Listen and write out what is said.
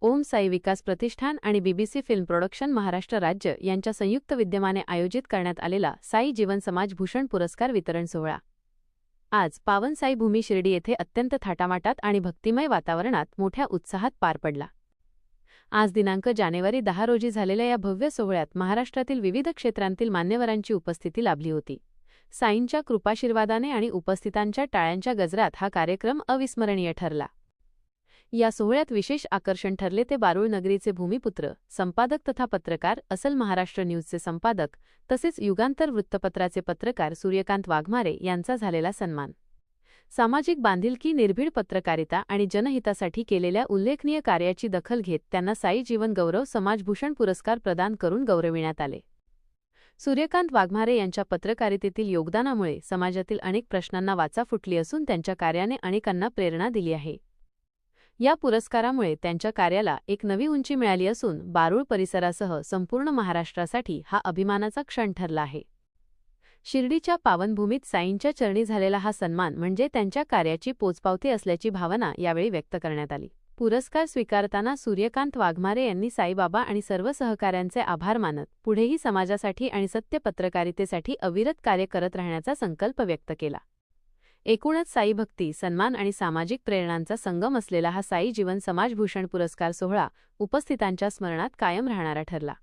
ओम साई विकास प्रतिष्ठान आणि BBC film production Maharashtra राज्य यांच्या संयुक्त विद्यमाने आयोजित करण्यात आलेला साई जीवन समाज भूषण पुरस्कार वितरण सोहळा आज पावन साई भूमी शिर्डी येथे अत्यंत थाटामाटात आणि भक्तिमय वातावरणात मोठ्या उत्साहात पार पडला। आज दिनांक जानेवारी 10 रोजी झालेल्या या भव्य सोहळ्यात महाराष्ट्रातील विविध क्षेत्रांतील मान्यवरांची उपस्थिती लाभली होती। साईंच्या कृपाशीर्वादाने आणि उपस्थितांच्या टाळ्यांच्या गजरात हा कार्यक्रम अविस्मरणीय ठरला। या सोहळ्यात विशेष आकर्षण ठरले ते बारूळ नगरीचे भूमिपुत्र, संपादक तथा पत्रकार, असल महाराष्ट्र न्यूजचे संपादक तसेच युगांतर वृत्तपत्राचे पत्रकार सूर्यकांत वाघमारे यांचा झालेला सन्मान। सामाजिक बांधिलकी, निर्भीड पत्रकारिता आणि जनहितासाठी केलेल्या उल्लेखनीय कार्याची दखल घेत त्यांना साई जीवन गौरव समाजभूषण पुरस्कार प्रदान करून गौरविण्यात आले। सूर्यकांत वाघमारे यांच्या पत्रकारितेतील योगदानामुळे समाजातील अनेक प्रश्नांना वाचा फुटली असून त्यांच्या कार्याने अनेकांना प्रेरणा दिली आहे। या पुरस्कारामुळे त्यांच्या कार्याला एक नवी उंची मिळाली असून बारूळ परिसरासह संपूर्ण महाराष्ट्रासाठी हा अभिमानाचा क्षण ठरला आहे। शिर्डीच्या पावनभूमीत साईंच्या चरणी झालेला हा सन्मान म्हणजे त्यांच्या कार्याची पोचपावती असल्याची भावना यावेळी व्यक्त करण्यात आली। पुरस्कार स्वीकारताना सूर्यकांत वाघमारे यांनी साईबाबा आणि सर्व सहकाऱ्यांचे आभार मानत पुढेही समाजासाठी आणि सत्य पत्रकारितेसाठी अविरत कार्य करत राहण्याचा संकल्प व्यक्त केला। एकूणच साई भक्ती, सन्मान आणि सामाजिक प्रेरणांचा संगम असलेला हा साई जीवन समाजभूषण पुरस्कार सोहळा उपस्थितांच्या स्मरणात कायम राहणारा ठरला।